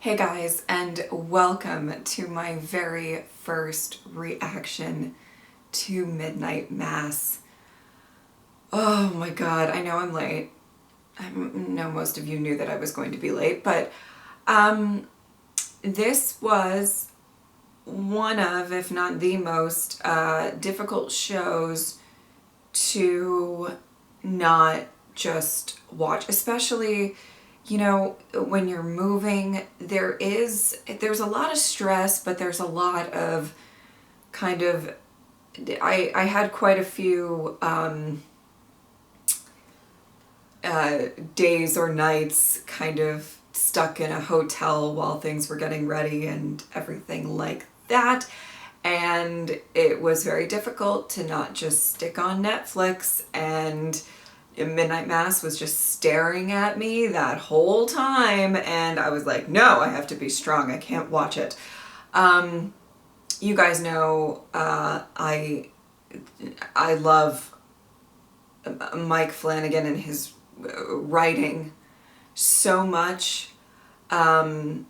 Hey guys, and welcome to my very first reaction to Midnight Mass. Oh my god, I know I'm late. I know most of you knew that I was going to be late, but this was one of, if not the most, difficult shows to not just watch, especially, you know, when you're moving. There's a lot of stress, but there's a lot of kind of, I had quite a few days or nights kind of stuck in a hotel while things were getting ready and everything like that. And it was very difficult to not just stick on Netflix, and Midnight Mass was just staring at me that whole time, and I was like, no, I have to be strong. I can't watch it. You guys know I love Mike Flanagan and his writing so much. And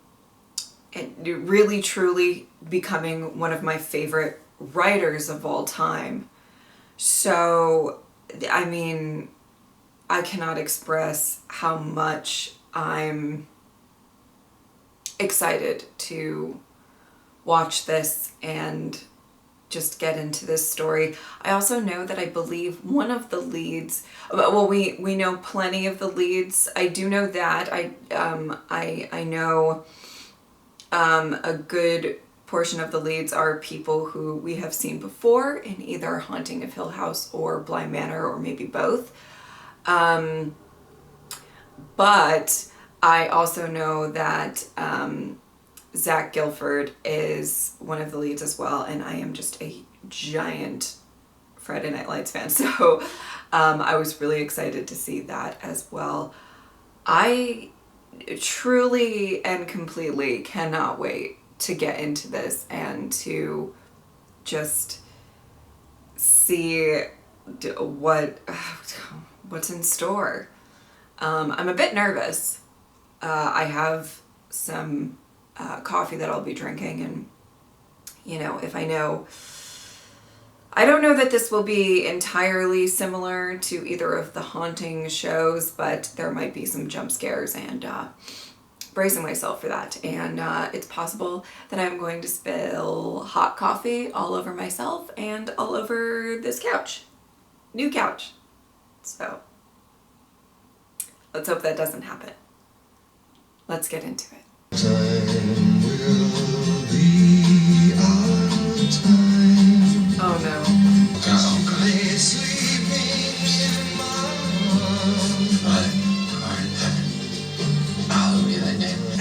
really truly becoming one of my favorite writers of all time. So, I mean, I cannot express how much I'm excited to watch this and just get into this story. I also know that I believe one of the leads, well, we know plenty of the leads. I do know that. I know a good portion of the leads are people who we have seen before in either Haunting of Hill House or Bly Manor, or maybe both. But I also know that Zach Gilford is one of the leads as well, and I am just a giant Friday Night Lights fan, so I was really excited to see that as well. I truly and completely cannot wait to get into this and to just see what's in store. I'm a bit nervous. I have some coffee that I'll be drinking, and you know, I don't know that this will be entirely similar to either of the Haunting shows, but there might be some jump scares, and bracing myself for that. And it's possible that I'm going to spill hot coffee all over myself and all over this couch. New couch. So let's hope that doesn't happen. Let's get into it. Oh no.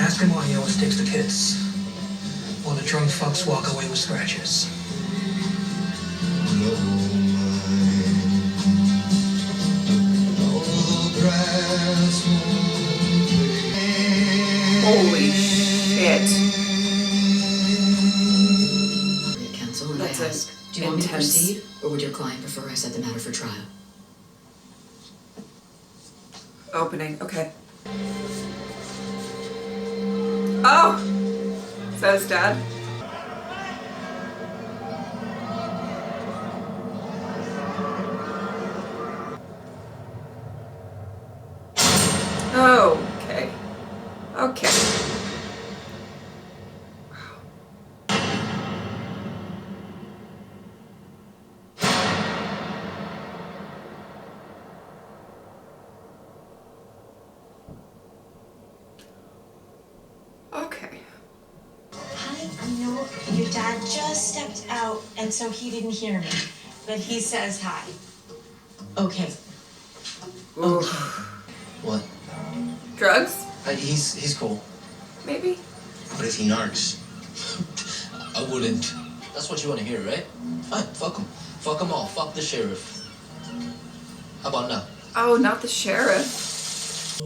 Ask him why he always takes the kids. While the drunk fucks walk away with scratches. Holy shit. Counsel, and That's I ask, do you want me to intense. proceed, or would your client prefer I set the matter for trial? Opening, okay. Oh! Says Dad. Oh, okay. Okay. Okay. Hi, I know your dad just stepped out, and so he didn't hear me, but he says hi. Okay. Oof. What? Drugs? He's cool. Maybe? But if he narcs, I wouldn't. That's what you want to hear, right? Fine, fuck him. Fuck them all. Fuck the sheriff. How about now? Oh, not the sheriff.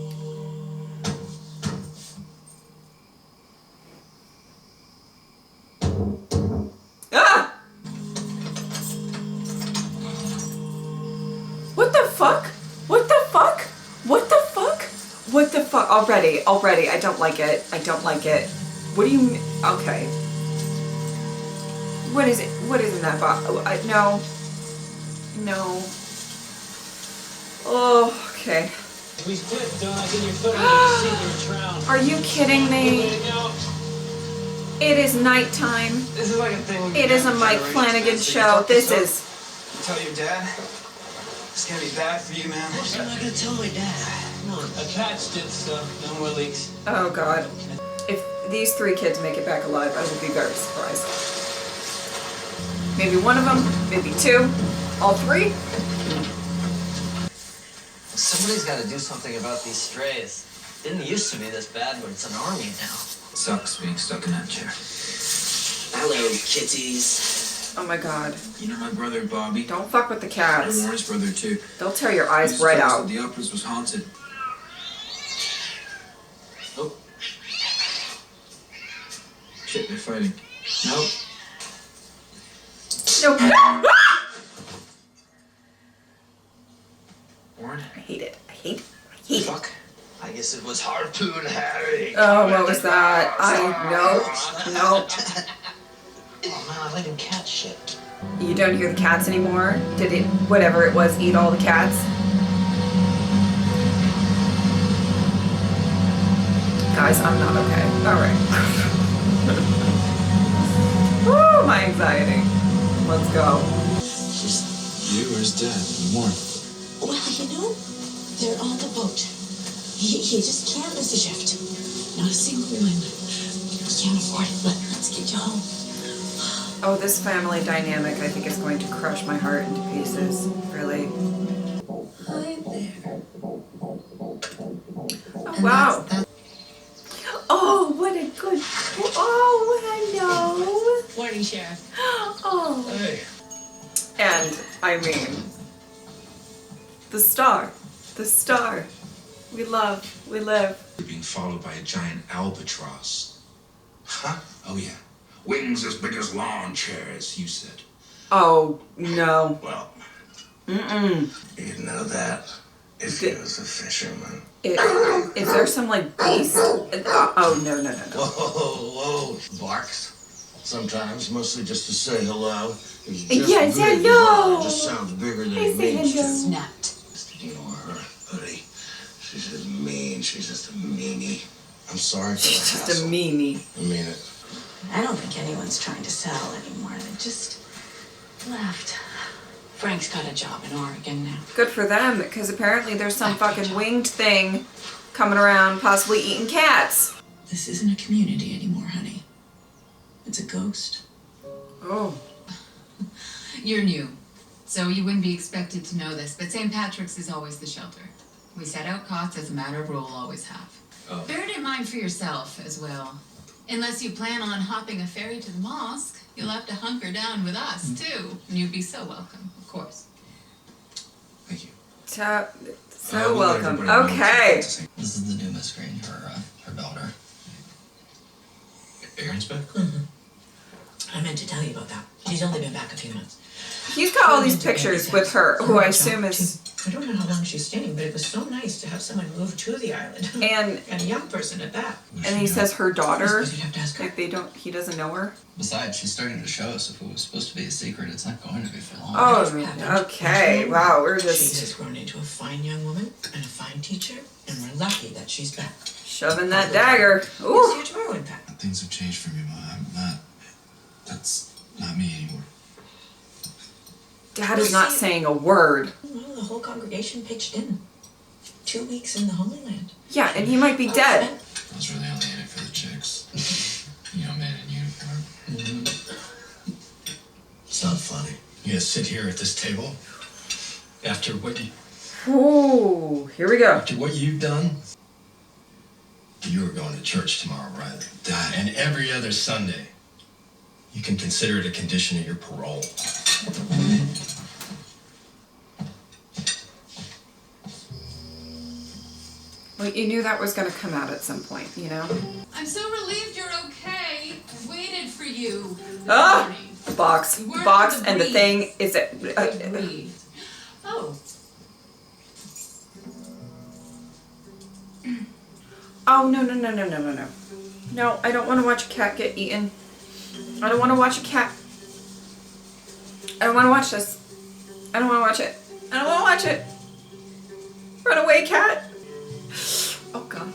Ah! What the fuck? What the fuck? What the fuck? What the fuck? Already. I don't like it. I don't like it. What do you... Okay. What is it? What is in that box? No. No. Oh, okay. Please quit, Donna. Get your foot on your seat. You're drowned. Are you kidding me? It is nighttime. This is like a thing. It is a Mike Flanagan show. This is... Tell your dad. It's gonna be bad for you, man. I'm not gonna tell my dad. Come on. I patched it, so no more leaks. Oh, God. If these 3 kids make it back alive, I will be very surprised. Maybe one of them, maybe 2, all 3. Somebody's got to do something about these strays. Didn't used to be this bad, but it's an army now. Sucks being stuck in that chair. Hello, kitties. Oh my God. You know my brother Bobby? Don't fuck with the My cats. Warren's brother too. They'll tear your He eyes just right tells us out. that the Uppers was haunted. Oh. Shit, they're fighting. Nope. No. Warren? I hate it. I hate it. I hate it. Fuck. I guess it was Harpoon Harry. Oh, what was that? No. Oh man, I like him cat shit. You don't hear the cats anymore? Did it, whatever it was, eat all the cats? Guys, I'm not okay. Alright. Woo, my anxiety. Let's go. Just you or his dad and Warren? Well, you know, they're on the boat. He just can't miss a shift. Not a single one. Can't afford it, but let's get you home. Oh, this family dynamic I think is going to crush my heart into pieces. Really. Hi there. Oh, wow. Oh, what a good... Oh, hello. Morning, Sheriff. Oh. Hey. And, I mean, the star. The star. We love. We live. We're being followed by a giant albatross. Huh? Oh yeah. Wings as big as lawn chairs, you said. Oh, no. Well, Mm-mm. you'd know that if he was a fisherman. Is there some, like, beast? Oh, no. Whoa. Barks. Sometimes, mostly just to say hello. He's just Yes, big. hello. It just sounds bigger than I it say means to. hello. Snapped. You know her, buddy. She's just mean. She's just a meanie. I'm sorry for She's the just hassle. a meanie. I mean it. I don't think anyone's trying to sell anymore. They just left. Frank's got a job in Oregon now. Good for them, because apparently there's some fucking winged thing coming around, possibly eating cats. This isn't a community anymore, honey. It's a ghost. Oh. You're new, so you wouldn't be expected to know this, but St. Patrick's is always the shelter. We set out cots as a matter of rule, always have. Oh. Bear it in mind for yourself as well. Unless you plan on hopping a ferry to the mosque, you'll have to hunker down with us, too. And you'd be so welcome, of course. Thank you. So We'll let welcome. everybody know Okay. it's the same. This is the new Miss Green, her daughter. Aaron's back? I meant to tell you about that. She's only been back a few months. He's got all these pictures with her, who I assume is... I don't know how long she's staying, but it was so nice to have someone move to the island. And a young person at that. he says her I daughter. suppose you'd have to ask her. Like he doesn't know her. Besides, she's starting to show us if it was supposed to be a secret, it's not going to be for long. Oh, Happened. okay. Wow, we're She just has grown into a fine young woman and a fine teacher, and we're lucky that she's back. shoving that dagger. See Ooh. you tomorrow, in fact. Things have changed for me, Ma. That's not me anymore. Dad is not saying a word. Well, the whole congregation pitched in. 2 weeks in the Holy Land. Yeah, and he might be dead. I was really only in it for the chicks. You know, man in uniform. It's not funny. You gonna sit here at this table after what Ooh, here we go. you've done? You are going to church tomorrow, Riley. Dad. And every other Sunday. You can consider it a condition of your parole. Well, you knew that was going to come out at some point, you know? I'm so relieved you're okay. I waited for you. this Ah! morning. The box. You The weren't box on the and the brief. thing is it. Agreed. Oh. Oh, no, no, no, no, no, no, no. No, I don't want to watch a cat get eaten. I don't want to watch a cat. I don't want to watch this. I don't want to watch it. I don't want to watch it. Run away, cat. Oh, God.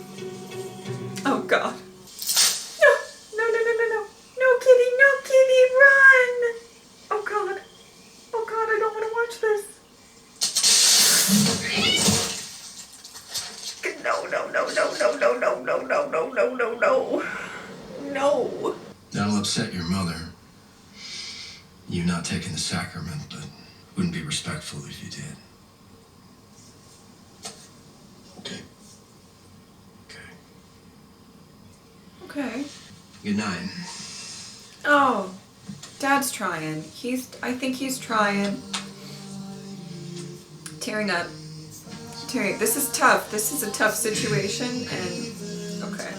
Oh, God. No, no, no, no, no, no. No, kitty, no, kitty, run. Oh, God. Oh, God, I don't want to watch this. No, no, no, no, no, no, no, no, no, no, no, no, no. No. That'll upset your mother. You not taking the sacrament, but wouldn't be respectful if you did. Okay. Okay. Okay. Good night. Oh, Dad's trying. I think he's trying. Tearing up. This is tough. This is a tough situation, and okay.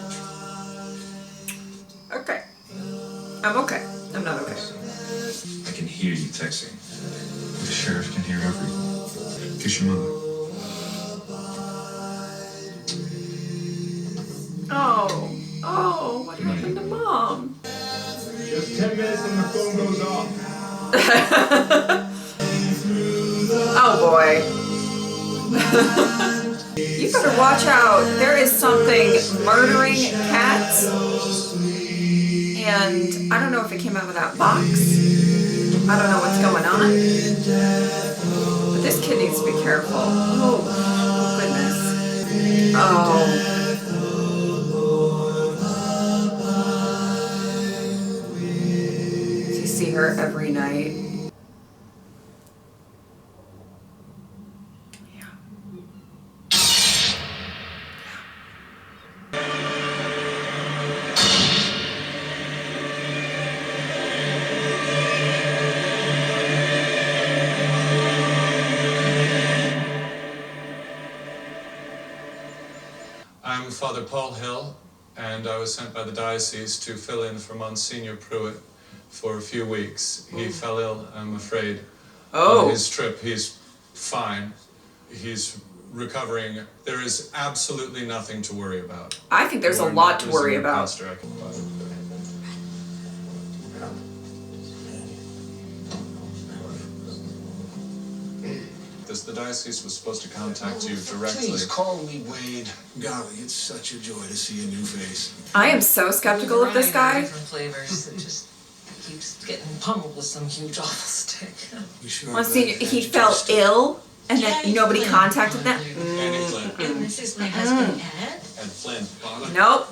Okay. I'm okay. I'm not okay. I can hear you texting. The sheriff can hear everything. Kiss your mother. Oh. Oh, what happened to Mom? Just 10 minutes and the phone goes off. Oh, boy. You better watch out. There is something murdering cats. And I don't know if it came out of that box. I don't know what's going on. But this kid needs to be careful. Oh, goodness. Oh. So you see her every night. I'm Father Paul Hill, and I was sent by the diocese to fill in for Monsignor Pruitt for a few weeks. He fell ill, I'm afraid, on his trip. He's fine. He's recovering. There is absolutely nothing to worry about. I think there's a lot to worry about. Pastor, I can the diocese was supposed to contact you directly. Please call me Wade. Golly, it's such a joy to see a new face. I am so skeptical of this guy. Different flavors. It just keeps getting pummeled with some huge awful stick. You sure Well, see, he fell ill, and then nobody contacted them. Annie Flynn. And this is my husband, Ed. Ed Flynn. Nope.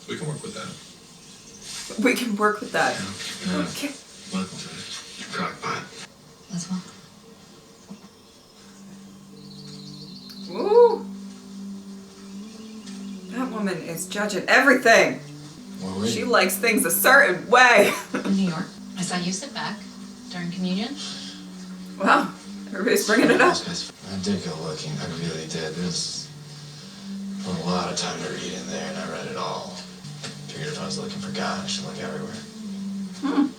We can work with that. We can work with that. Okay. Welcome to Crockpot. Let's walk. Ooh. That woman is judging everything. She likes things a certain way. In New York. I saw you sit back during communion. Wow. Everybody's bringing it up. I did go looking. I really did. There's a lot of time to read in there, and I read it all. Figured if I was looking for God, I should look everywhere.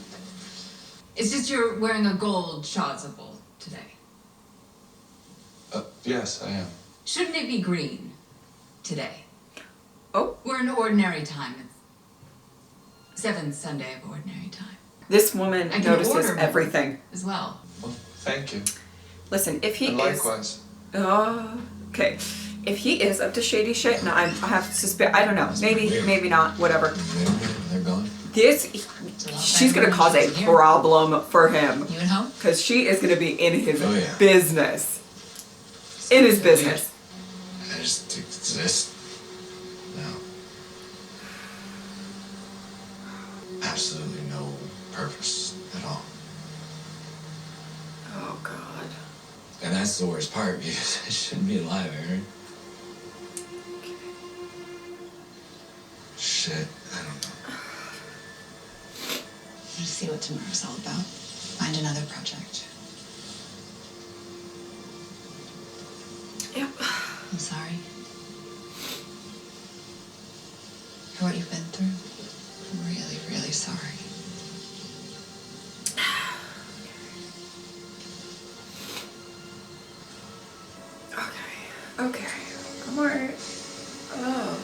It's just you're wearing a gold chasuble today. Yes, I am. Shouldn't it be green today? Oh. We're in ordinary time. It's seventh Sunday of ordinary time. This woman I can notices order more everything. as well. Well, thank you. Listen, if he And is... likewise. Okay. If he is up to shady shit, and I have to suspect... I don't know. Maybe, maybe not. Whatever. They're gone. She's going to cause a problem for him. You at home? Because she is going to be in his Oh, yeah. business. In his business. I just exist. No. Absolutely no purpose at all. Oh, God. And that's the worst part, because I shouldn't be alive, Aaron. Shit, I don't know. We'll see what tomorrow's all about. Find another project. Yep. I'm sorry for what you've been through. I'm really, really sorry. Okay. I'm alright. Oh.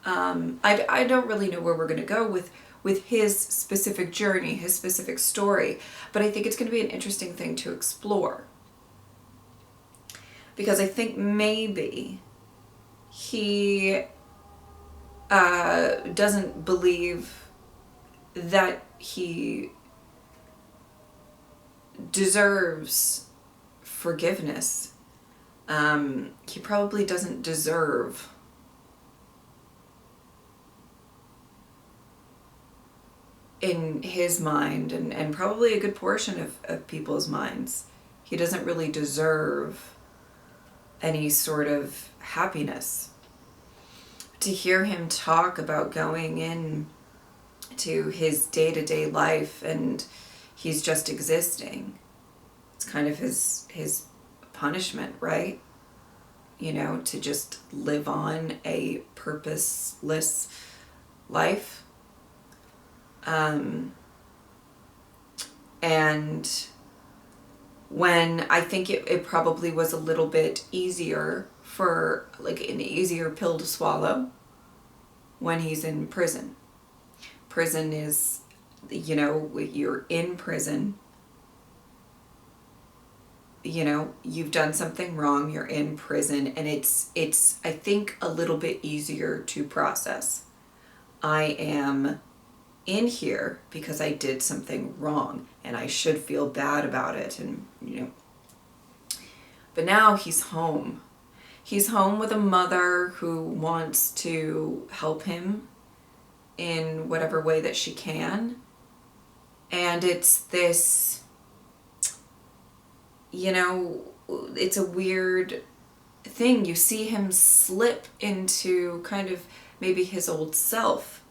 I don't really know where we're going to go with his specific journey, his specific story, but I think it's going to be an interesting thing to explore. Because I think maybe he doesn't believe that he deserves forgiveness. He probably doesn't deserve in his mind, and probably a good portion of people's minds, he doesn't really deserve any sort of happiness. To hear him talk about going in to his day-to-day life and he's just existing, it's kind of his punishment, right? You know, to just live on a purposeless life. And when I think it probably was a little bit easier for, like, an easier pill to swallow when he's in prison. Prison is, you know, you're in prison, you know, you've done something wrong, you're in prison, and it's I think a little bit easier to process. I am in here because I did something wrong and I should feel bad about it, and you know. But now he's home. He's home with a mother who wants to help him in whatever way that she can. And it's this, you know, it's a weird thing. You see him slip into kind of maybe his old self,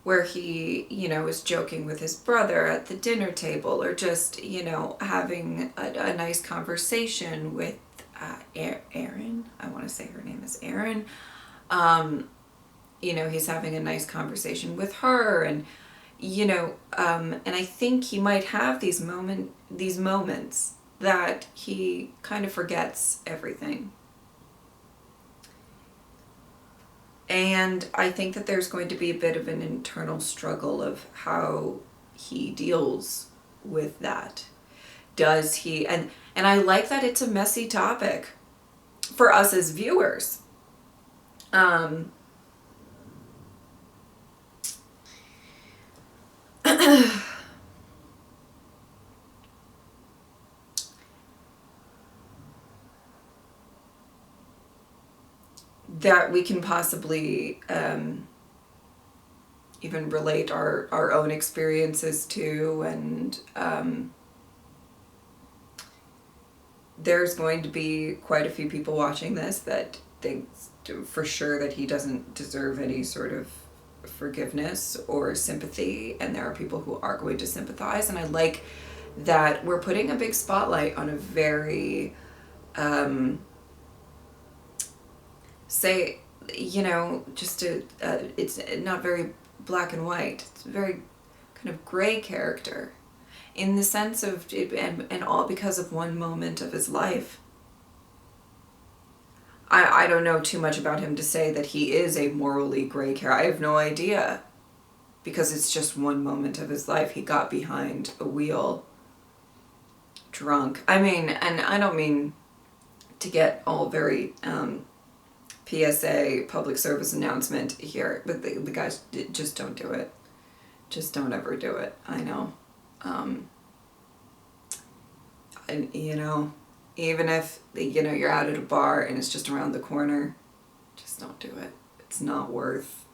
where he, you know, is joking with his brother at the dinner table, or just, you know, having a nice conversation with Erin. I want to say her name is Erin. You know, he's having a nice conversation with her, and, you know, and I think he might have these moments that he kind of forgets everything. And I think that there's going to be a bit of an internal struggle of how he deals with that. Does he, and I like that it's a messy topic for us as viewers. That we can possibly even relate our own experiences to, and there's going to be quite a few people watching this that think for sure that he doesn't deserve any sort of forgiveness or sympathy, and there are people who are going to sympathize. And I like that we're putting a big spotlight on a very say, you know, just it's not very black and white. It's a very kind of gray character, in the sense of, and all because of one moment of his life. I don't know too much about him to say that he is a morally gray character. I have no idea, because it's just one moment of his life. He got behind a wheel drunk. I mean, and I don't mean to get all very PSA, public service announcement here, but the guys, just don't do it. Just don't ever do it. I know. And, you know, even if, you know, you're out at a bar and it's just around the corner, just don't do it. It's not worth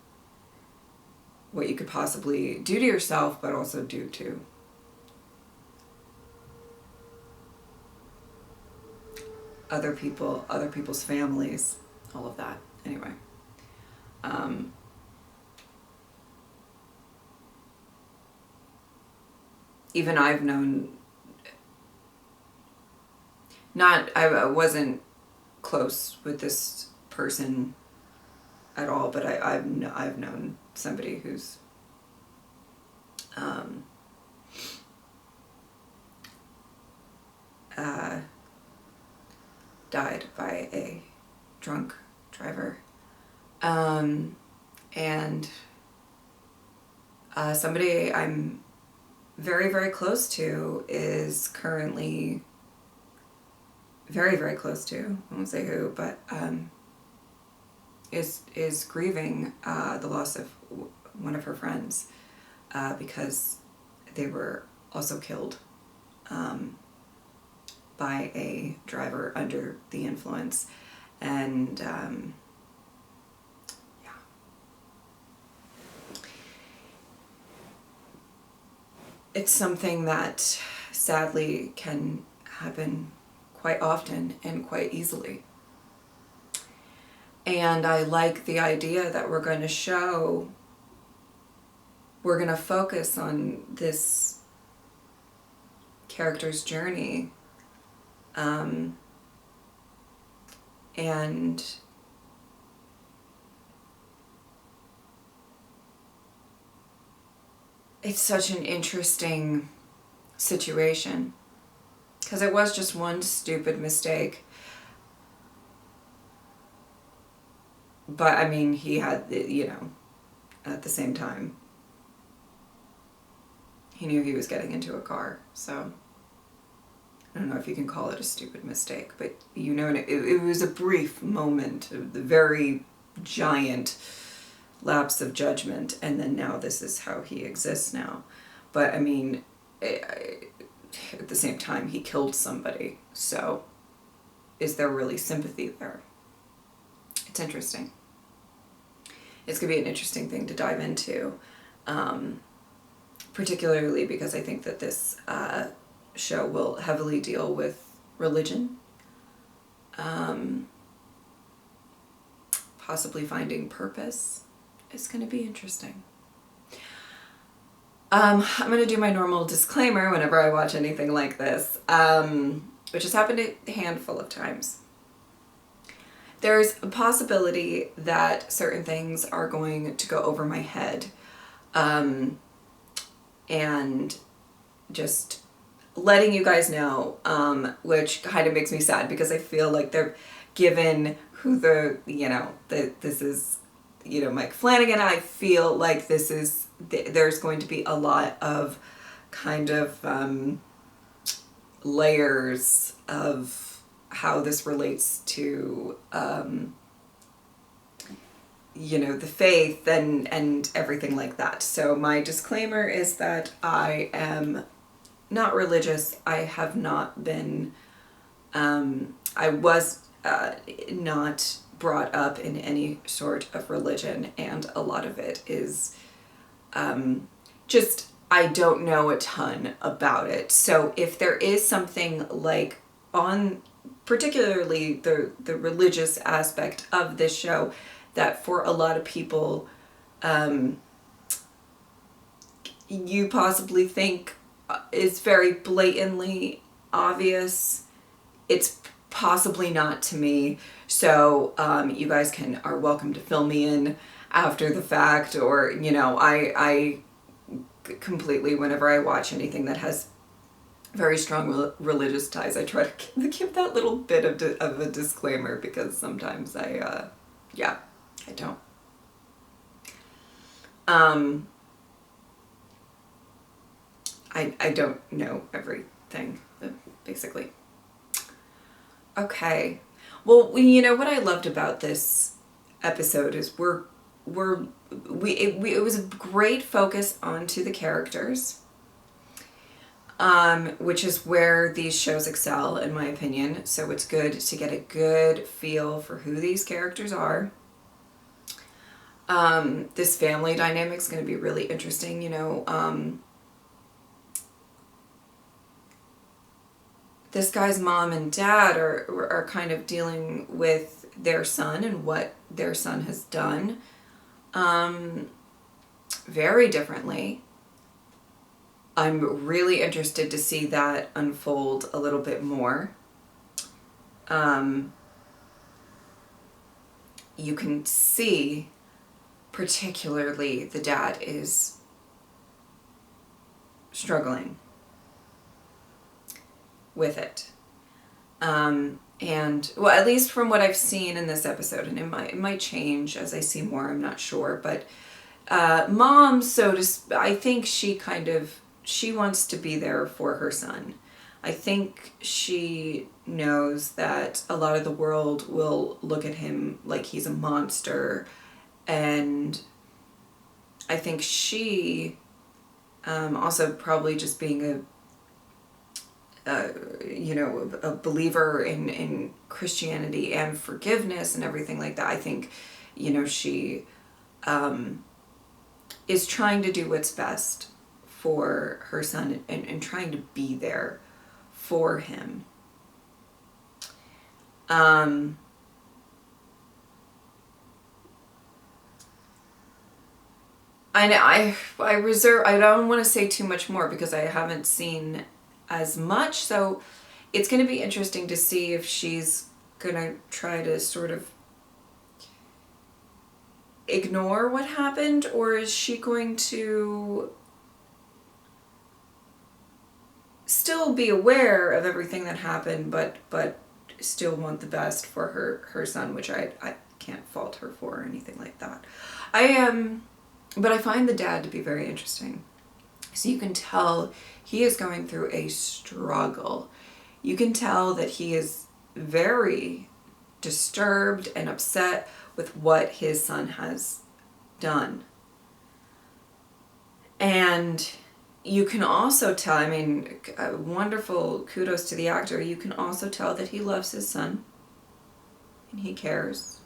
what you could possibly do to yourself, but also do to other people, other people's families, all of that. Anyway. Even I've known, I wasn't close with this person at all, but I've known somebody who's died by a drunk driver. And somebody I'm very, very close to is currently very, very close to, I won't say who, but is grieving the loss of one of her friends because they were also killed by a driver under the influence. And it's something that sadly can happen quite often and quite easily. And I like the idea that we're going to focus on this character's journey. And it's such an interesting situation because it was just one stupid mistake. But I mean, he had, at the same time, he knew he was getting into a car. So I don't know if you can call it a stupid mistake, but it was a brief moment of the very giant lapse of judgment, and then now this is how he exists now. But I mean, at the same time, he killed somebody, so is there really sympathy there? It's interesting. It's going to be an interesting thing to dive into, particularly because I think that this show will heavily deal with religion, possibly finding purpose. It's going to be interesting. I'm going to do my normal disclaimer whenever I watch anything like this, which has happened a handful of times. There's a possibility that certain things are going to go over my head, and just letting you guys know, which kind of makes me sad because I feel like they're given who this is, Mike Flanagan. I feel like there's going to be a lot of kind of layers of how this relates to, the faith and everything like that. So my disclaimer is that I am not religious. I have not been, I was not brought up in any sort of religion, and a lot of it is just, I don't know a ton about it. So if there is something like on particularly the religious aspect of this show that for a lot of people you possibly think is very blatantly obvious, it's possibly not to me. So you guys are welcome to fill me in after the fact, or I completely, whenever I watch anything that has very strong religious ties, I try to give that little bit of a disclaimer, because sometimes I don't. I don't know everything, basically. Okay. Well, what I loved about this episode is it was a great focus onto the characters, which is where these shows excel, in my opinion. So it's good to get a good feel for who these characters are. This family dynamic is going to be really interesting. This guy's mom and dad are kind of dealing with their son and what their son has done very differently. I'm really interested to see that unfold a little bit more. You can see, particularly, the dad is struggling with it. And, well, at least from what I've seen in this episode, and it might change as I see more, I'm not sure, but mom, I think she wants to be there for her son. I think she knows that a lot of the world will look at him like he's a monster, and I think she, also probably just being a believer in Christianity and forgiveness and everything like that. I think, she is trying to do what's best for her son and trying to be there for him. I don't want to say too much more because I haven't seen as much, so it's going to be interesting to see if she's going to try to sort of ignore what happened, or is she going to still be aware of everything that happened, but still want the best for her son, which I can't fault her for or anything like that. But I find the dad to be very interesting. So you can tell he is going through a struggle. You can tell that he is very disturbed and upset with what his son has done. And you can also tell, wonderful kudos to the actor, you can also tell that he loves his son and he cares.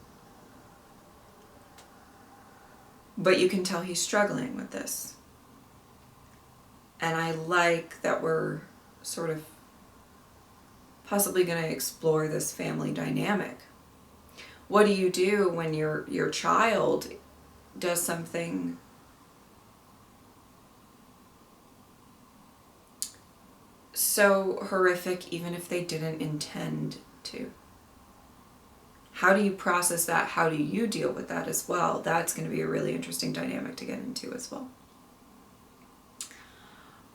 But you can tell he's struggling with this. And I like that we're sort of possibly going to explore this family dynamic. What do you do when your child does something so horrific, even if they didn't intend to? How do you process that? How do you deal with that as well? That's going to be a really interesting dynamic to get into as well.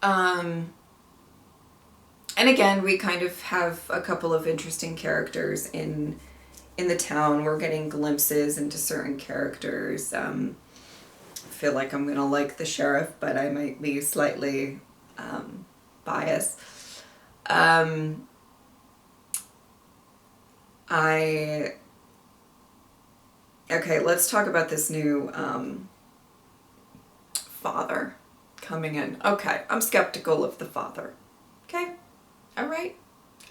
And again, we kind of have a couple of interesting characters in the town. We're getting glimpses into certain characters. I feel like I'm going to like the sheriff, but I might be slightly biased. Okay, let's talk about this new father coming in. Okay, I'm skeptical of the father. Okay, all right,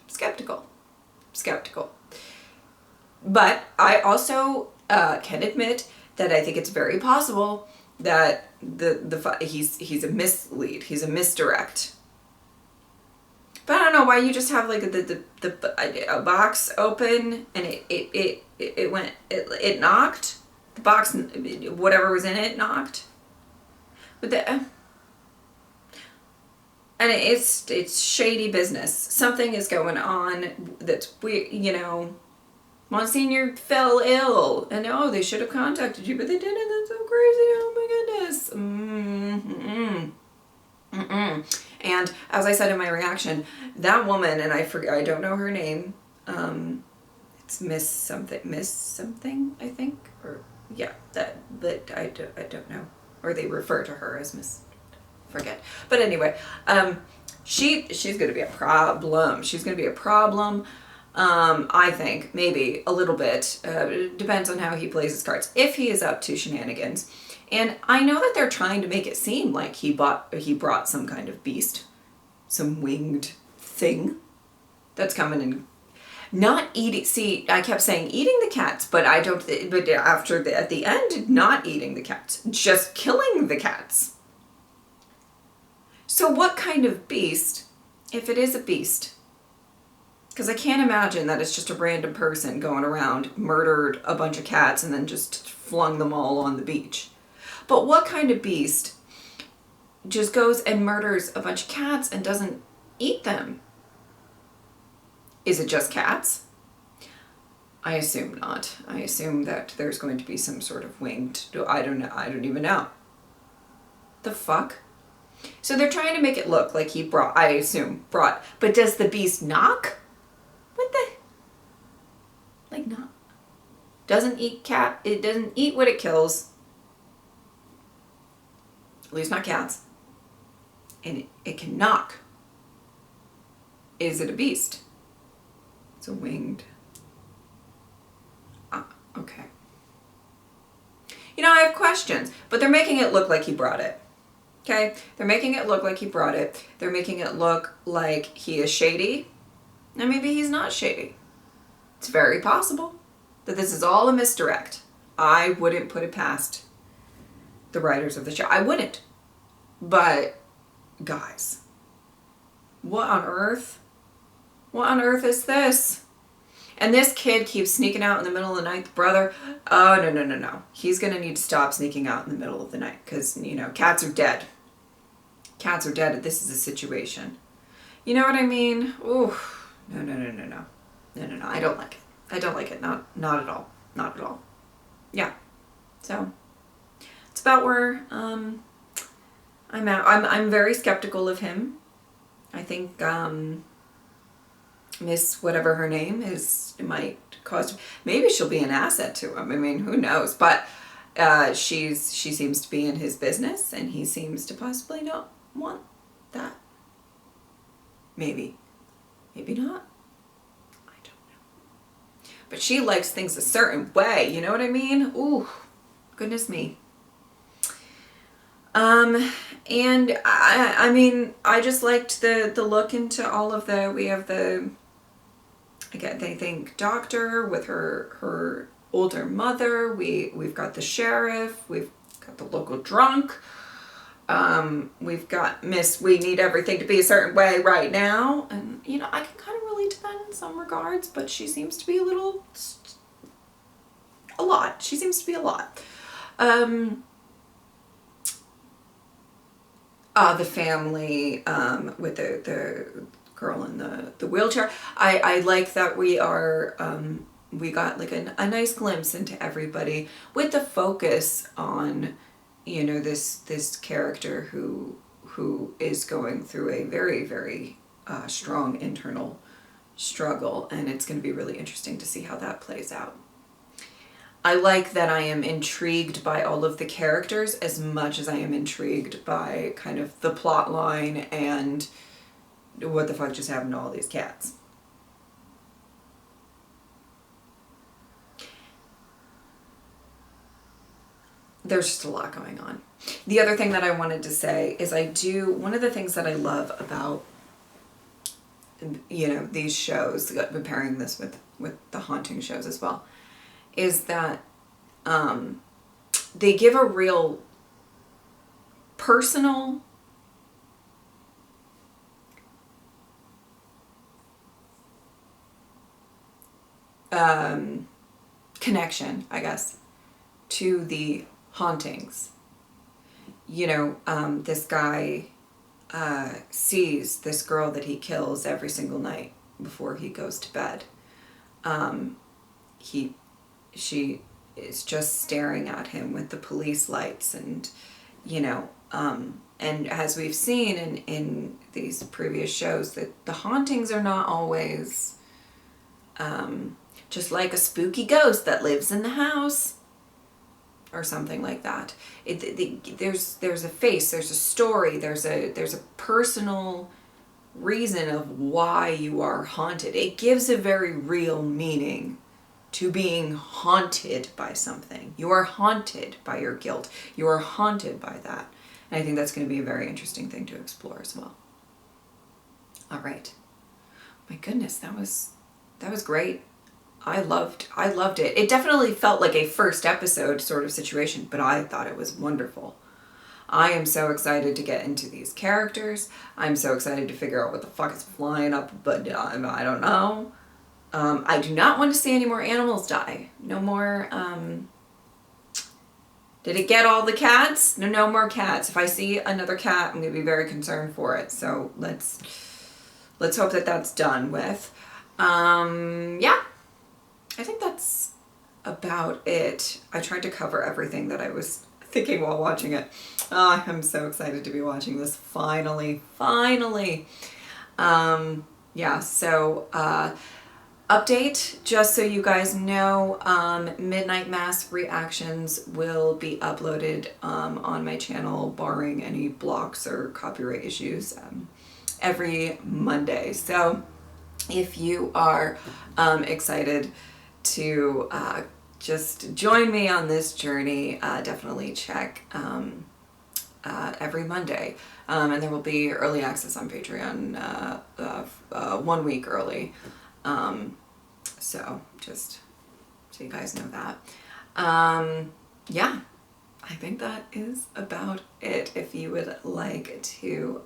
skeptical. But I also can admit that I think it's very possible that he's a mislead, he's a misdirect. But I don't know why you just have like a box open and it knocked. The box, whatever was in it, knocked. But and it's shady business. Something is going on that's Monsignor fell ill, and they should have contacted you, but they didn't. That's so crazy. Oh my goodness. And as I said in my reaction, that woman, and I don't know her name. It's Miss something, I think, or yeah, that. But I don't know, or they refer to her as Miss. Forget. But anyway, she's going to be a problem. She's going to be a problem. I think maybe a little bit. It depends on how he plays his cards. If he is up to shenanigans. And I know that they're trying to make it seem like he brought some kind of beast, some winged thing that's coming and not eating. See, I kept saying eating the cats, but I don't. But at the end, not eating the cats, just killing the cats. So what kind of beast, if it is a beast? Because I can't imagine that it's just a random person going around, murdered a bunch of cats, and then just flung them all on the beach. But what kind of beast just goes and murders a bunch of cats and doesn't eat them? Is it just cats? I assume not. I assume that there's going to be some sort of winged... I don't know. I don't even know. The fuck? So they're trying to make it look like he brought... But does the beast knock? What the... Doesn't eat cat. It doesn't eat what it kills. At least not cats. And it can knock. Is it a beast? It's a winged. Okay. You know, I have questions, but they're making it look like he brought it. Okay? They're making it look like he brought it. They're making it look like he is shady. And maybe he's not shady. It's very possible that this is all a misdirect. I wouldn't put it past the writers of the show. I wouldn't. But, guys, what on earth? What on earth is this? And this kid keeps sneaking out in the middle of the night. The brother, oh, no. He's going to need to stop sneaking out in the middle of the night because, you know, cats are dead. Cats are dead. This is a situation. You know what I mean? Ooh, no. I don't like it. I don't like it. Not at all. Not at all. Yeah. So, it's about where I'm at. I'm very skeptical of him. I think Miss whatever her name is, it might cause, maybe she'll be an asset to him. I mean, who knows? But she seems to be in his business, and he seems to possibly not want that. Maybe not. I don't know. But she likes things a certain way. You know what I mean? Ooh, goodness me. And I mean, I just liked the look into all of we have again, I think doctor with her older mother. We've got the sheriff. We've got the local drunk. We've got Miss, we need everything to be a certain way right now. And, you know, I can kind of relate to that in some regards, but she seems to be a lot. She seems to be a lot. The family, with the girl in the wheelchair. I like that we got like a nice glimpse into everybody with the focus on, you know, this character who is going through a very, very strong internal struggle, and it's going to be really interesting to see how that plays out. I like that I am intrigued by all of the characters as much as I am intrigued by kind of the plot line and what the fuck just happened to all these cats. There's just a lot going on. The other thing that I wanted to say is one of the things that I love about, you know, these shows, pairing this with the haunting shows as well, is that they give a real personal connection, I guess, to the hauntings. You know, this guy sees this girl that he kills every single night before he goes to bed. She is just staring at him with the police lights, and, you know, and as we've seen in these previous shows, that the hauntings are not always just like a spooky ghost that lives in the house or something like that. There's a face, there's a story, there's a personal reason of why you are haunted. It gives a very real meaning to being haunted by something. You are haunted by your guilt. You are haunted by that. And I think that's going to be a very interesting thing to explore as well. All right. My goodness, that was great. I loved it. It definitely felt like a first episode sort of situation, but I thought it was wonderful. I am so excited to get into these characters. I'm so excited to figure out what the fuck is flying up, but I don't know. I do not want to see any more animals die. No more, did it get all the cats? No more cats. If I see another cat, I'm going to be very concerned for it. So let's hope that that's done with. Yeah, I think that's about it. I tried to cover everything that I was thinking while watching it. Oh, I'm so excited to be watching this. Finally. Yeah, so, Update, just so you guys know, Midnight Mass reactions will be uploaded on my channel, barring any blocks or copyright issues, every Monday. So if you are excited to just join me on this journey, definitely check every Monday. And there will be early access on Patreon 1 week early. So just so you guys know that. Yeah, I think that is about it. If you would like to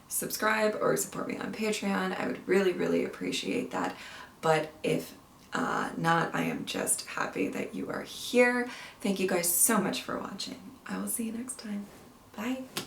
subscribe or support me on Patreon, I would really, really appreciate that. But if not, I am just happy that you are here. Thank you guys so much for watching. I will see you next time. Bye.